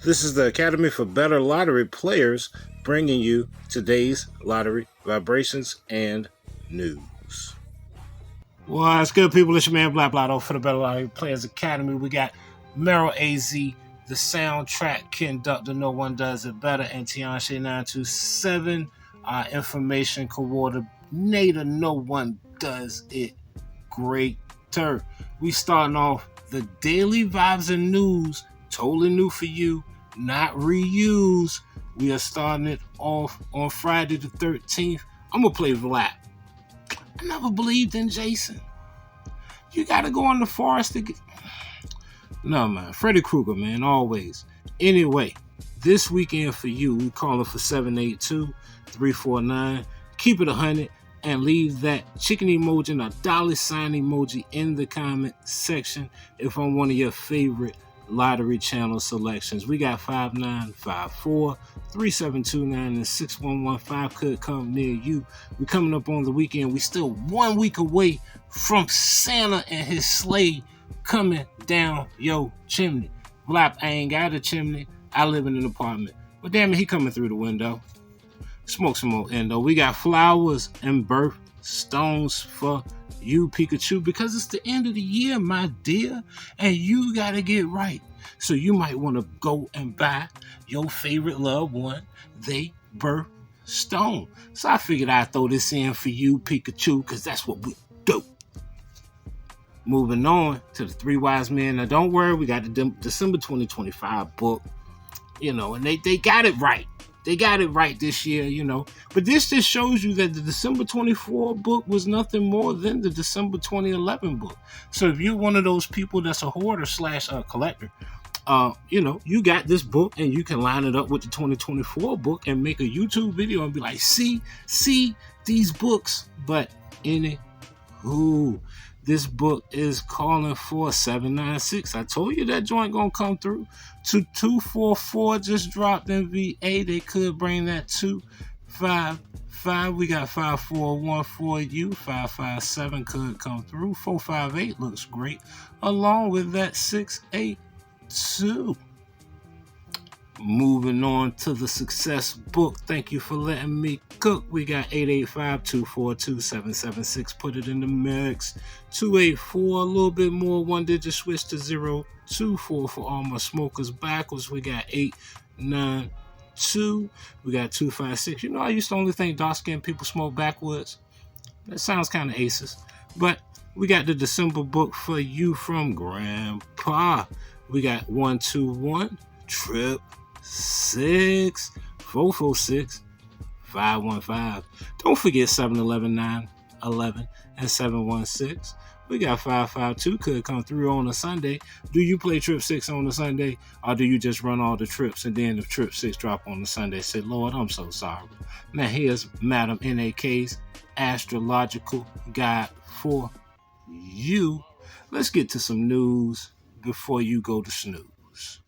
This is the Academy for Better Lottery Players bringing you today's lottery vibrations and news. Well, it's good, people. It's your man Black Blotto for the Better Lottery Players Academy. We got Meryl AZ, the soundtrack conductor, No One Does It Better, and Tianshe 927, our information coordinator, No One Does It Greater. We starting off the daily vibes and news, totally new for you, not reused. We are starting it off on Friday the 13th. I'm going to play Vlad. I never believed in Jason. You got to go in the forest to get... No, man. Freddy Krueger, man, always. Anyway, this weekend for you, we call it for 782-349. Keep it 100 and leave that chicken emoji and a dollar sign emoji in the comment section if I'm one of your favorite lottery channel selections. We got 5954, 3729, and 6115 could come near you. We're coming up on the weekend. We still 1 week away from Santa and his sleigh coming down your chimney. Blap, I ain't got a chimney. I live in an apartment. But damn it, he coming through the window. Smoke some more endo. We got flowers and birthstones for you, Pikachu, because it's the end of the year, my dear, and you gotta get right. So you might want to go and buy your favorite loved one they birthstone. So I figured I'd throw this in for you, Pikachu, because that's what we do. Moving on to the Three Wise Men. Now don't worry, we got the December 2025 book, and they got it right. They got it right this year, But this just shows you that the December 24 book was nothing more than the December 2011 book. So if you're one of those people that's a hoarder / collector, you got this book and you can line it up with the 2024 book and make a YouTube video and be like, see these books. But anywho, this book is calling for 796. I told you that joint gonna come through. 244 just dropped in VA. They could bring that 255. We got 541 for you. 557 could come through. 458 looks great. Along with that 682. Moving on to the success book. Thank you for letting me cook. We got 885-242-776. Put it in the mix. 284, a little bit more. One digit switch to 024 for all my smokers backwards. We got 892. We got 256. I used to only think dark skinned people smoke backwards. That sounds kind of aces. But we got the December book for you from Grandpa. We got 121 trip 6 446 515. Don't forget 711 911 and 716. We got 552 could come through on a Sunday. Do you play trip 6 on a Sunday, or do you just run all the trips and then if trip 6 drop on the Sunday, say, Lord, I'm so sorry. Now here's Madam NAK's astrological guide for you. Let's get to some news before you go to snooze.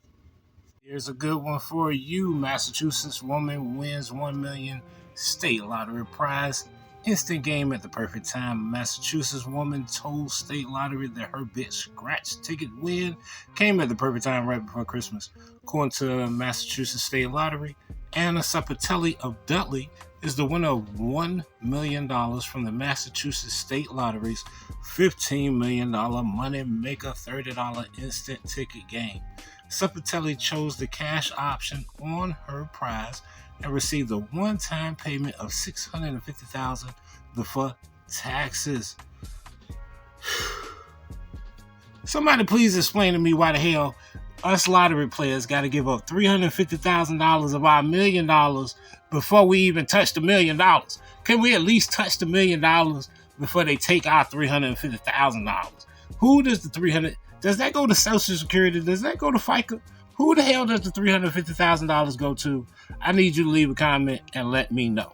Here's a good one for you. Massachusetts woman wins $1 million state lottery prize. Instant game at the perfect time. Massachusetts woman told state lottery that her big scratch ticket win came at the perfect time right before Christmas. According to Massachusetts State Lottery, Anna Sapatelli of Dudley is the winner of $1 million from the Massachusetts State Lottery's $15 million Money Maker $30 instant ticket game. Sapatelli chose the cash option on her prize and received a one-time payment of $650,000 before taxes. Somebody please explain to me why the hell us lottery players got to give up $350,000 of our $1 million before we even touch the $1 million. Can we at least touch the $1 million before they take our $350,000? Who does the $300,000? Does that go to Social Security? Does that go to FICA? Who the hell does the $350,000 go to? I need you to leave a comment and let me know.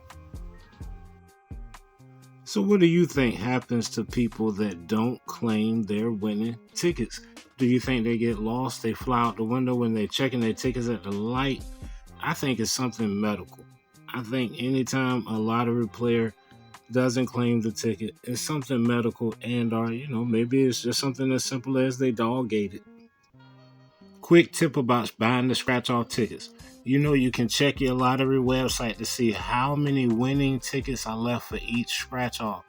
So what do you think happens to people that don't claim their winning tickets? Do you think they get lost? They fly out the window when they're checking their tickets at the light? I think it's something medical. I think anytime a lottery player doesn't claim the ticket, it's something medical, and or maybe it's just something as simple as they dog ate it. Quick tip about buying the scratch off tickets. You know, you can check your lottery website to see how many winning tickets are left for each scratch off.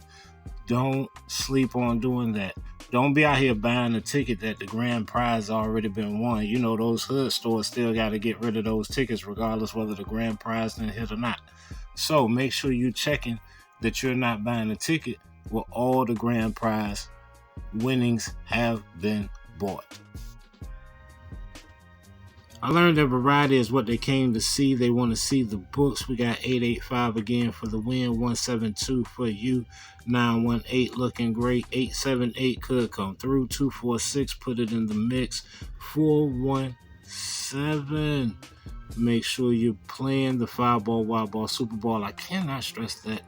Don't sleep on doing that. Don't be out here buying a ticket that the grand prize already been won. You know, those hood stores still got to get rid of those tickets regardless whether the grand prize didn't hit or not. So make sure you checking that you're not buying a ticket where all the grand prize winnings have been bought. I learned that variety is what they came to see. They want to see the books. We got 885 again for the win, 172 for you, 918 looking great, 878 could come through, 246 put it in the mix, 417. Make sure you're playing the 5-ball, wide ball, Super Ball. I cannot stress that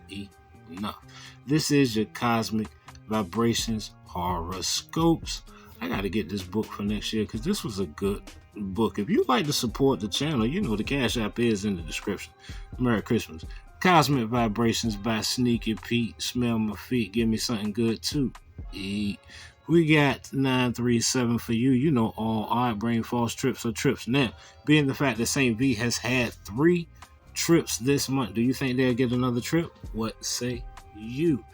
enough. This is your Cosmic Vibrations Horoscopes. I got to get this book for next year because this was a good book. If you'd like to support the channel, you know the Cash App is in the description. Merry Christmas. Cosmic Vibrations by Sneaky Pete. Smell my feet. Give me something good to eat. We got 937 for you. You know all odd brain false trips or trips. Now, being the fact that St. V has had 3 trips this month, do you think they'll get another trip? What say you?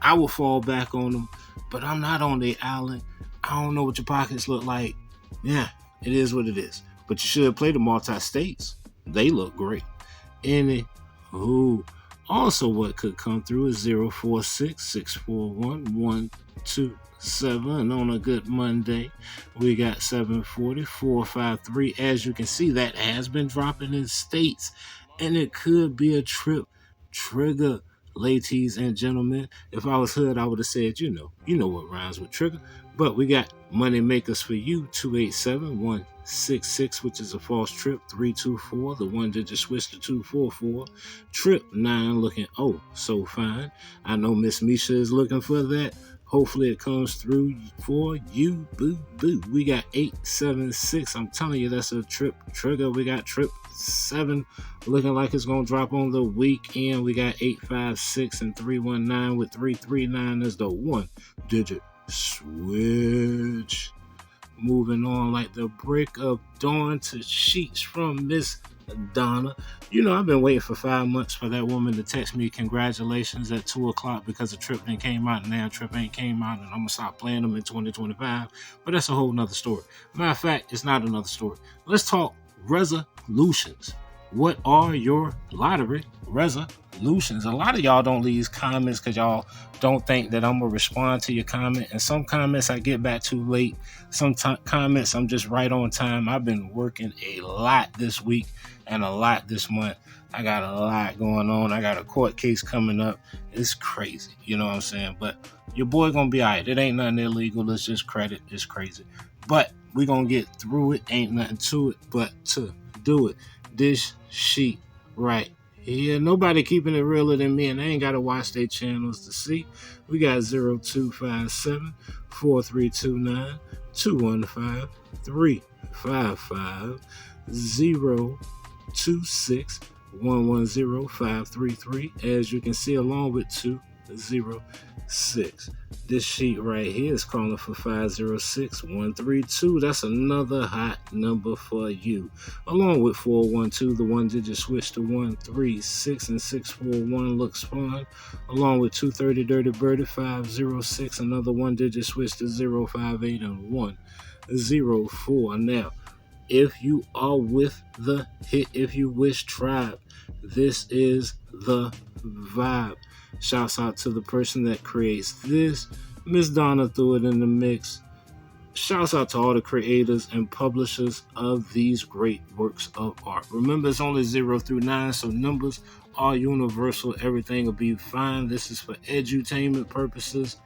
I will fall back on them, but I'm not on the island. I don't know what your pockets look like. Yeah, it is what it is. But you should play the multi-states. They look great. Anywho, also what could come through is 046-641-127 on a good Monday. We got 740, 453. As you can see, that has been dropping in states. And it could be a trip trigger. Ladies and gentlemen, if I was hood, I would have said, you know what rhymes with trigger. But we got money makers for you, 287-166, which is a false trip, 324, the one digit switch to 244, trip 9 looking so fine. I know Miss Misha is looking for that. Hopefully it comes through for you, boo boo. We got 876. I'm telling you, that's a trip trigger. We got trip 7 looking like it's going to drop on the weekend. We got 856 and 319 with 339 as the one digit switch. Moving on like the break of dawn to sheets from Miss Donna. You know, I've been waiting for 5 months for that woman to text me congratulations at 2 o'clock because the trip didn't came out and now trip ain't came out and I'm going to stop playing them in 2025. But that's a whole nother story. Matter of fact, it's not another story. Let's talk resolutions. What are your lottery resolutions? A lot of y'all don't leave comments because y'all don't think that I'm going to respond to your comment. And some comments I get back too late. Some comments I'm just right on time. I've been working a lot this week and a lot this month. I got a lot going on. I got a court case coming up. It's crazy. You know what I'm saying? But your boy going to be all right. It ain't nothing illegal. It's just credit. It's crazy. But we going to get through it. Ain't nothing to it but to do it. This sheet right here. Nobody keeping it realer than me, and I ain't got to watch their channels to see. We got 0257 4329 215 355 026 110 533. As you can see, along with 206. This sheet right here is calling for 506132. That's another hot number for you. Along with 412, the one digit switch to 136 and 641 looks fun. Along with 230 Dirty Birdie 506, another one digit switch to 058 and 104. Now, if you are with the Hit If You Wish tribe, this is the vibe. Shouts out to the person that creates this. Miss Donna threw it in the mix. Shouts out to all the creators and publishers of these great works of art. Remember, it's only 0 through 9, so numbers are universal. Everything will be fine. This is for edutainment purposes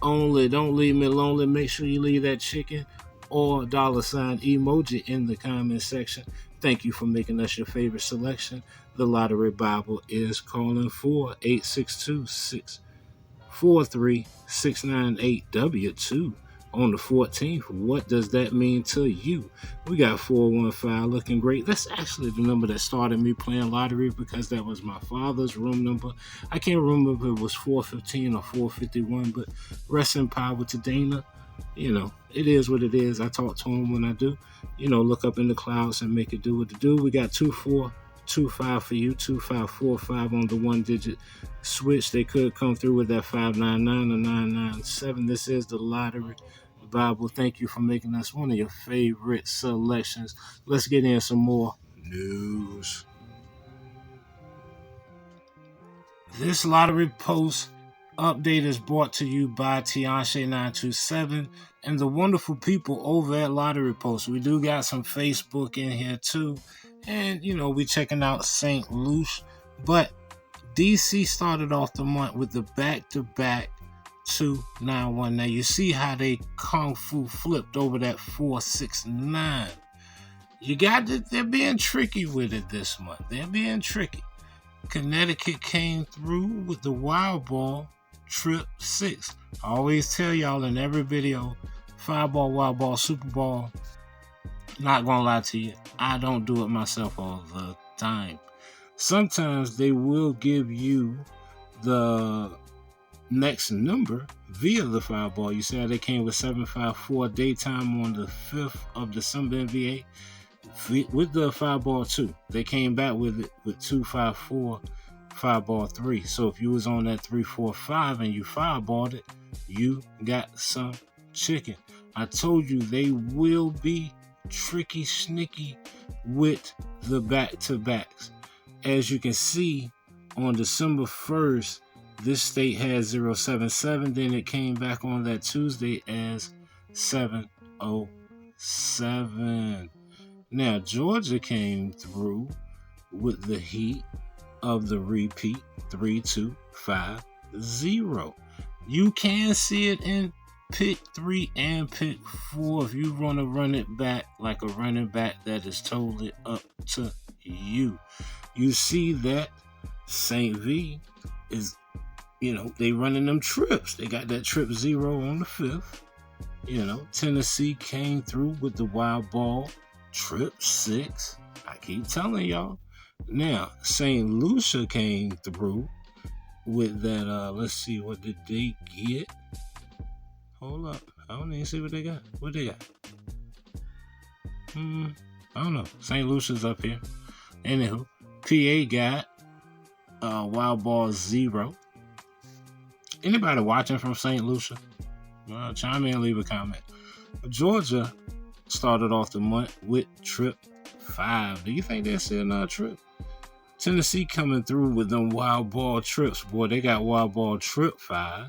only. Don't leave me lonely. Make sure you leave that chicken or $sign emoji in the comment section. Thank you for making us your favorite selection. The Lottery Bible is calling for 862-643-698W2 on the 14th. What does that mean to you? We got 415 looking great. That's actually the number that started me playing lottery because that was my father's room number. I can't remember if it was 415 or 451, but rest in power to Dana. it is what it is. I talk to him when I do. Look up in the clouds and make it do what it do. We got 2425 for you, 2545 on the 1-digit switch. They could come through with that 599 or 997. This is the Lottery Bible. Thank you for making us one of your favorite selections. Let's get in some more news. This Lottery Post update is brought to you by Tianshe927 and the wonderful people over at Lottery Post. We do got some Facebook in here too, and we checking out St. Lucia, but DC started off the month with the back-to-back 291. Now you see how they kung fu flipped over that 469. They're being tricky with it this month. They're being tricky. Connecticut came through with the wild ball trip 6. I always tell y'all in every video, Fireball, wild ball, Super Ball. Not gonna lie to you, I don't do it myself all the time. Sometimes they will give you the next number via the Fireball. You see how they came with 754 daytime on the 5th of December NBA with the Fireball 2. They came back with it with 254 Fireball 3. So if you was on that 345 and you fireballed it, you got some chicken. I told you they will be tricky sneaky with the back-to-backs. As you can see, on December 1st, this state had 077. Then it came back on that Tuesday as 707. Now, Georgia came through with the heat of the repeat 3250. You can see it in pick 3 and pick 4 if you want to run it back like a running back. That is totally up to you. You see that St. V is, they running them trips. They got that trip 0 on the 5th. Tennessee came through with the wild ball trip 6. I keep telling y'all. Now, St. Lucia came through with that, let's see, what did they get? Hold up. I don't even see what they got. What they got? I don't know. St. Lucia's up here. Anywho, PA got wild ball 0. Anybody watching from St. Lucia? Chime in and leave a comment. Georgia started off the month with trip 5. Do you think they'll see another trip? Tennessee coming through with them wild ball trips. Boy, they got wild ball trip 5.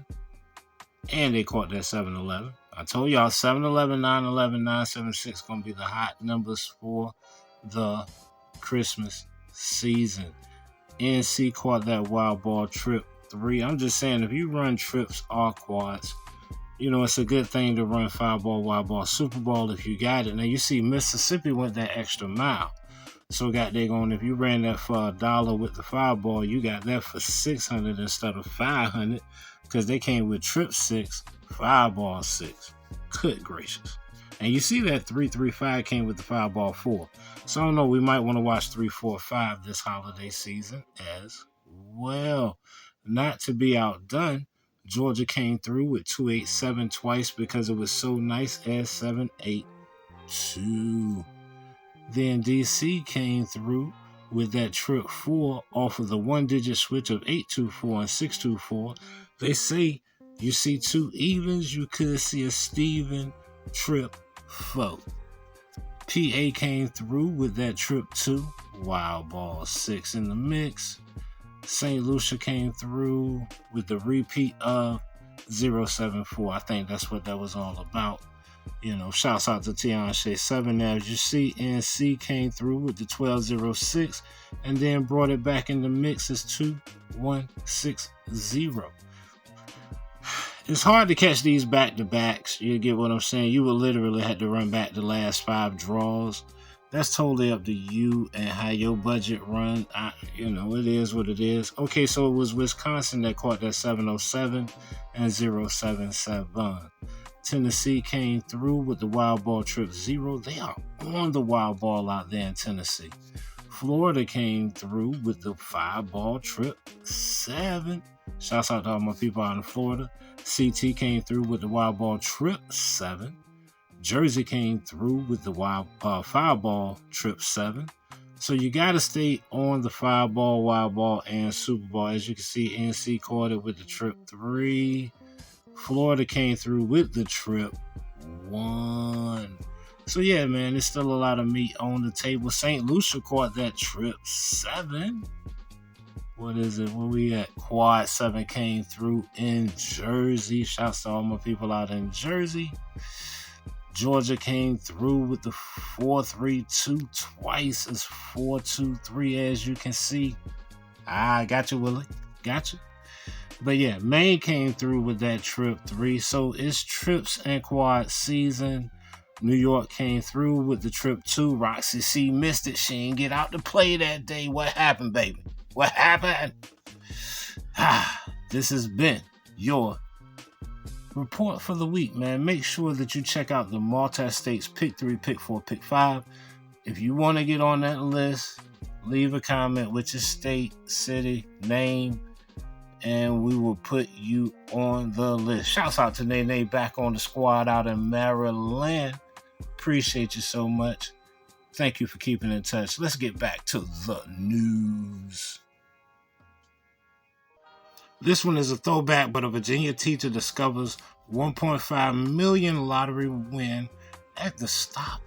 And they caught that 711. I told y'all 711, 911, 976 going to be the hot numbers for the Christmas season. NC caught that wild ball trip 3. I'm just saying, if you run trips or quads, it's a good thing to run Fireball, wild ball, Super Bowl if you got it. Now, you see Mississippi went that extra mile. So, if you ran that for $1 with the Fireball, you got that for $600 instead of $500 because they came with trip 6, Fireball 6. Good gracious. And you see that 335 came with the Fireball 4. So, I don't know, we might want to watch 345 this holiday season as well. Not to be outdone, Georgia came through with 287 twice because it was so nice as 782. Then DC came through with that trip 4 off of the 1-digit switch of 824 and 624. They say you see 2 evens, you could see a Steven trip 4. PA came through with that trip 2, wild ball 6 in the mix. St. Lucia came through with the repeat of 074. I think that's what that was all about. Shouts out to Tianshe 7. Now, as you see, NC came through with the 1206 and then brought it back in the mix as 2160. It's hard to catch these back-to-backs. You get what I'm saying? You would literally have to run back the last 5 draws. That's totally up to you and how your budget runs. It is what it is. Okay, so it was Wisconsin that caught that 707 and 077. Tennessee came through with the wild ball trip 0. They are on the wild ball out there in Tennessee. Florida came through with the 5-ball trip 7. Shouts out to all my people out in Florida. CT came through with the wild ball trip 7. Jersey came through with the fireball trip 7. So you got to stay on the fireball, wild ball, and super ball. As you can see, NC caught it with the trip 3. Florida came through with the trip 1. So yeah, man, there's still a lot of meat on the table. St. Lucia caught that trip 7. What is it? Where we at? Quad 7 came through in Jersey. Shouts to all my people out in Jersey. Georgia came through with the 4-3-2 twice. It's 4-2-3 as you can see. I got you, Willie. Got you. But yeah, Maine came through with that trip 3. So it's trips and quad season. New York came through with the trip 2. Roxy C missed it. She didn't get out to play that day. What happened, baby? What happened? This has been your report for the week, man. Make sure that you check out the multi-states pick 3, pick 4, pick 5. If you want to get on that list, leave a comment with your state, city, name, and we will put you on the list. Shouts out to Nene back on the squad out in Maryland. Appreciate you so much. Thank you for keeping in touch. Let's get back to the news. This one is a throwback, but a Virginia teacher discovers $1.5 million lottery win at the stoplight.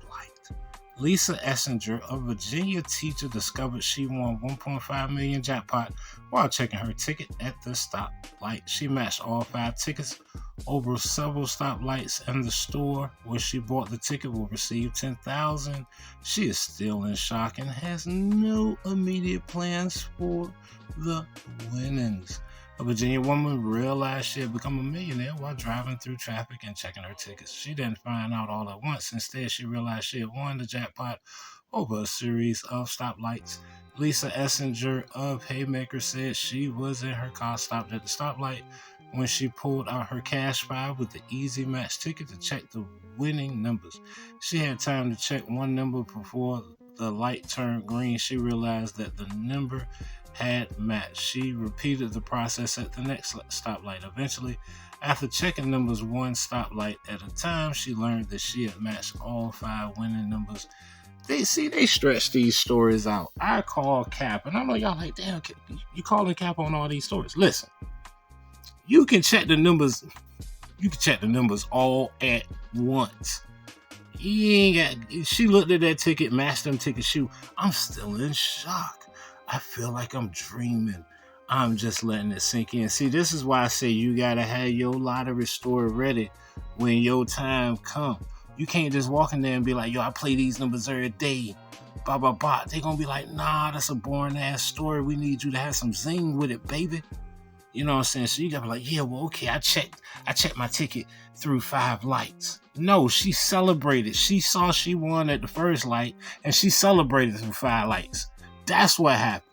Lisa Essinger, a Virginia teacher, discovered she won $1.5 million jackpot while checking her ticket at the stoplight. She matched all 5 tickets over several stoplights, and the store where she bought the ticket will receive $10,000. She is still in shock and has no immediate plans for the winnings. A Virginia woman realized she had become a millionaire while driving through traffic and checking her tickets. She didn't find out all at once. Instead, she realized she had won the jackpot over a series of stoplights. Lisa Essinger of Haymaker said she was in her car stopped at the stoplight when she pulled out her cash file with the Easy Match ticket to check the winning numbers. She had time to check one number before the light turned green. She realized that the number had matched. She repeated the process at the next stoplight. Eventually, after checking numbers one stoplight at a time, she learned that she had matched all 5 winning numbers. They stretch these stories out. I call cap, and I know y'all like, damn, you calling cap on all these stories. Listen, you can check the numbers. You can check the numbers all at once. She looked at that ticket, matched them ticket shoe. I'm still in shock. I feel like I'm dreaming. I'm just letting it sink in. See, this is why I say you gotta have your lottery story ready when your time comes. You can't just walk in there and be like, yo, I play these numbers every day. Blah, blah, blah. They're gonna be like, nah, that's a boring ass story. We need you to have some zing with it, baby. You know what I'm saying? So you gotta be like, yeah, well, okay, I checked my ticket through 5 lights. No, she celebrated. She saw she won at the first light and she celebrated through 5 lights. That's what happened.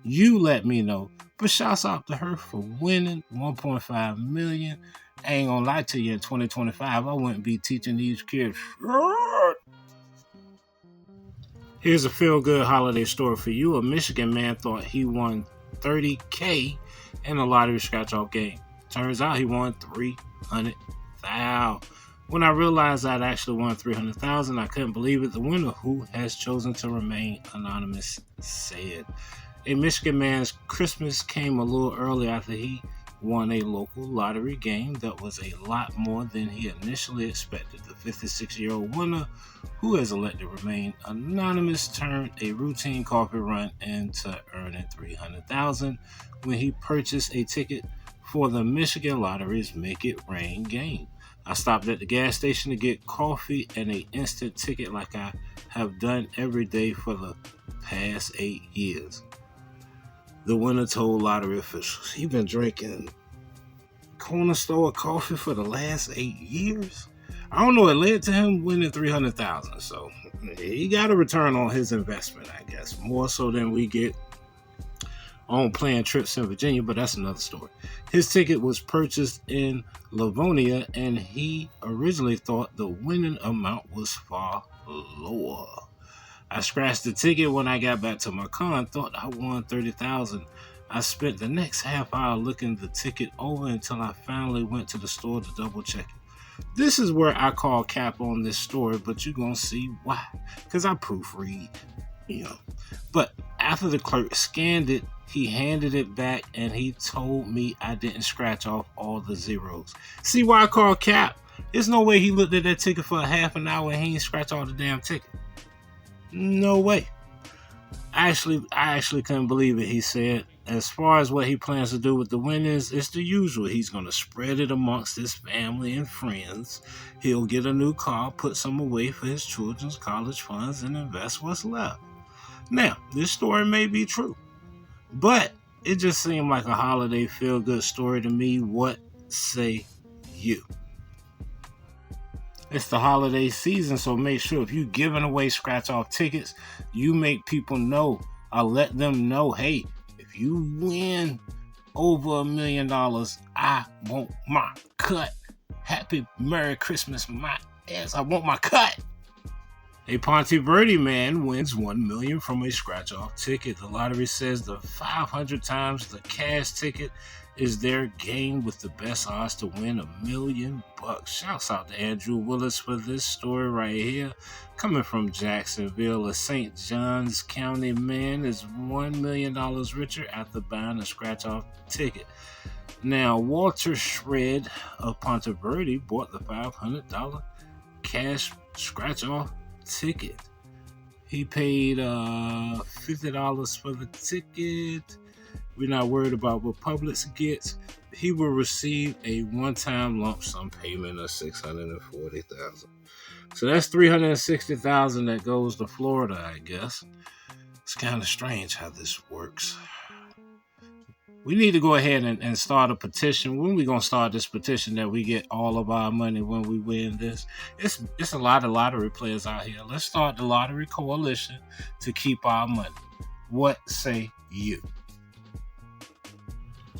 You let me know. But shouts out to her for winning $1.5 million. I ain't gonna lie to you, in 2025, I wouldn't be teaching these kids. Here's a feel-good holiday story for you. A Michigan man thought he won $30K in a lottery scratch-off game. Turns out he won $300,000. When I realized I'd actually won $300,000, I couldn't believe it. The winner, who has chosen to remain anonymous, said. A Michigan man's Christmas came a little early after he won a local lottery game that was a lot more than he initially expected. The 56-year-old winner, who has elected to remain anonymous, turned a routine coffee run into earning $300,000 when he purchased a ticket for the Michigan Lottery's Make It Rain game. I stopped at the gas station to get coffee and an instant ticket like I have done every day for the past 8 years. The winner told lottery officials he's been drinking corner store coffee for the last 8 years. I don't know, it led to him winning $300,000, so he got a return on his investment, I guess, more so than we get on planned trips in Virginia, but that's another story. His ticket was purchased in Livonia, and he originally thought the winning amount was far lower. I scratched the ticket when I got back to my car and thought I won $30,000. I spent the next half hour looking the ticket over until I finally went to the store to double check it. This is where I call cap on this story, but you're going to see why. Because I proofread, But after the clerk scanned it, he handed it back and he told me I didn't scratch off all the zeros. See why I call cap? There's no way he looked at that ticket for a half an hour and he ain't scratched all the damn ticket. No way. I actually couldn't believe it. He said, as far as what he plans to do with the winnings, it's the usual. He's going to spread it amongst his family and friends. He'll get a new car, put some away for his children's college funds, and invest what's left. Now, this story may be true, but it just seemed like a holiday feel-good story to me. What say you? It's the holiday season, so make sure if you're giving away scratch-off tickets, you make people know. I'll let them know, hey, if you win over $1 million, I want my cut. Happy Merry Christmas, my ass. I want my cut. A Ponte Verde man wins $1 million from a scratch-off ticket. The lottery says the 500 times the cash ticket is their game with the best odds to win $1 million. Shouts out to Andrew Willis for this story right here. Coming from Jacksonville, a St. Johns County man is $1 million richer after buying a scratch-off ticket. Now, Walter Shred of Ponte Verde bought the $500 cash scratch-off ticket. He paid $50 for the ticket. We're not worried about what Publix gets. He will receive a one-time lump sum payment of $640,000. So that's $360,000 that goes to Florida, I guess. It's kind of strange how this works. We need to go ahead and start a petition. When we going to start this petition that we get all of our money when we win this? It's a lot of lottery players out here. Let's start the lottery coalition to keep our money. What say you?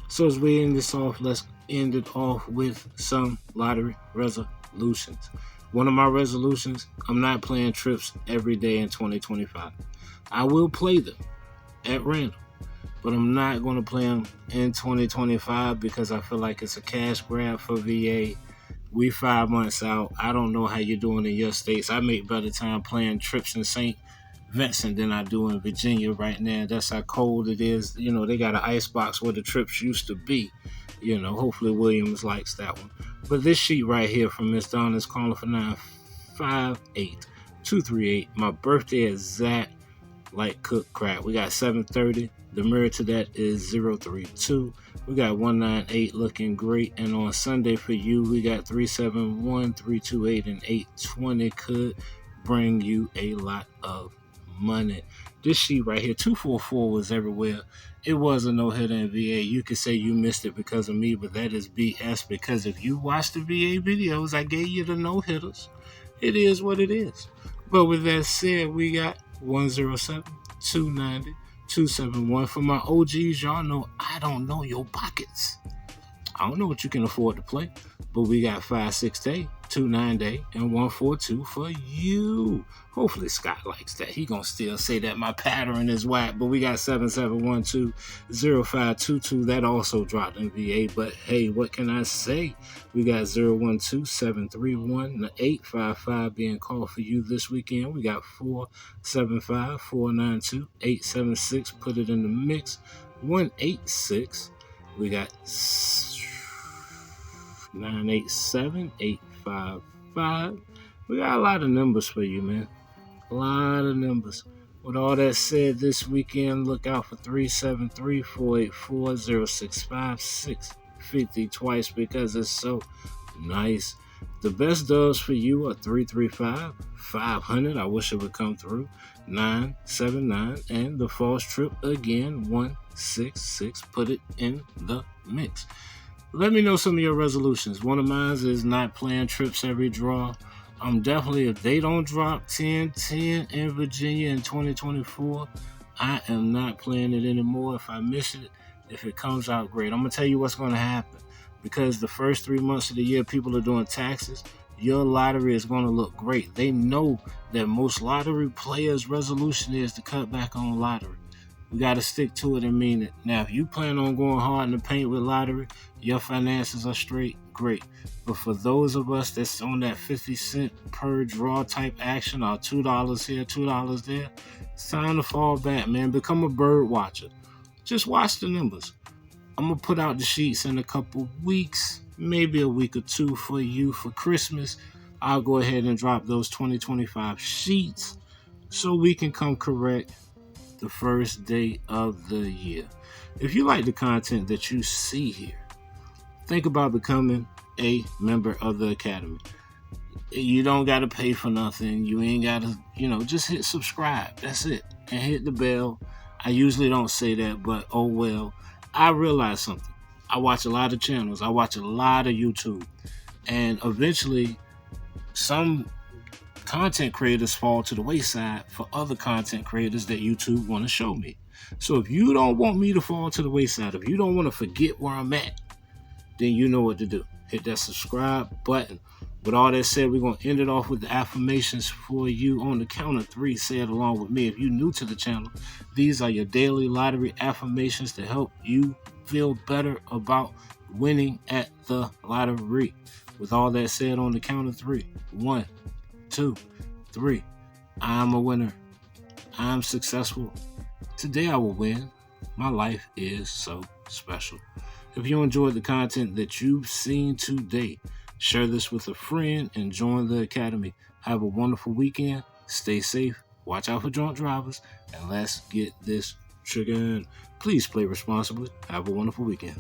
So as we end this off, let's end it off with some lottery resolutions. One of my resolutions, I'm not playing trips every day in 2025. I will play them at random, but I'm not going to play them in 2025 because I feel like it's a cash grab for VA. We 5 months out. I don't know how you're doing in your states. I make better time playing trips in St. Vincent than I do in Virginia right now. That's how cold it is. They got an ice box where the trips used to be. Hopefully Williams likes that one. But this sheet right here from Miss Donna is calling for 958-238. My birthday exact like cook crap. We got 730. The mirror to that is 032. We got 198 looking great. And on Sunday for you, we got 371, 328, and 820 could bring you a lot of money. This sheet right here, 244 was everywhere. It was a no-hitter in VA. You could say you missed it because of me, but that is BS because if you watch the VA videos, I gave you the no-hitters. It is what it is. But with that said, we got 107, 290, 271. For my OGs, y'all know I don't know your pockets. I don't know what you can afford to play, but we got 5-6-day, 2-9-day, and 142 for you. Hopefully Scott likes that. He gonna still say that my pattern is whack, but we got 7712-0522. That also dropped in VA, but hey, what can I say? We got 012-731-855 being called for you this weekend. We got 475-492-876. Put it in the mix. 186. We got 987-855. We got a lot of numbers for you, man. A lot of numbers. With all that said, this weekend, look out for 373-484-0656. twice because it's so nice. The best dubs for you are 335, 500. I wish it would come through. 979, and the false trip again, 166. Put it in the mix. Let me know some of your resolutions. One of mine is not playing trips every draw. I'm definitely, if they don't drop 10-10 in Virginia in 2024, I am not playing it anymore. If I miss it, if it comes out great. I'm going to tell you what's going to happen. Because the first 3 months of the year, people are doing taxes. Your lottery is going to look great. They know that most lottery players' resolution is to cut back on lottery. We got to stick to it and mean it. Now, if you plan on going hard in the paint with lottery, your finances are straight, great. But for those of us that's on that 50 cent per draw type action, or $2 here, $2 there, it's time to fall back, man. Become a bird watcher. Just watch the numbers. I'm going to put out the sheets in a couple weeks, maybe a week or two for you for Christmas. I'll go ahead and drop those 2025 sheets so we can come correct the first day of the year. If you like the content that you see here, think about becoming a member of the Academy. You don't got to pay for nothing. You ain't got to, just hit subscribe. That's it. And hit the bell. I usually don't say that, but oh well. I realize something. I watch a lot of channels. I watch a lot of YouTube. And eventually, some content creators fall to the wayside for other content creators that YouTube want to show me. So if you don't want me to fall to the wayside, if you don't want to forget where I'm at, then you know what to do. Hit that subscribe button. With all that said, we're going to end it off with the affirmations for you on the count of 3. Say it along with me. If you're new to the channel, these are your daily lottery affirmations to help you feel better about winning at the lottery. With all that said, on the count of 3. 1, 2, 3. I'm a winner. I'm successful. Today I will win. My life is so special. If you enjoyed the content that you've seen today, share this with a friend and join the Academy. Have a wonderful weekend. Stay safe. Watch out for drunk drivers. And let's get this triggered. Please play responsibly. Have a wonderful weekend.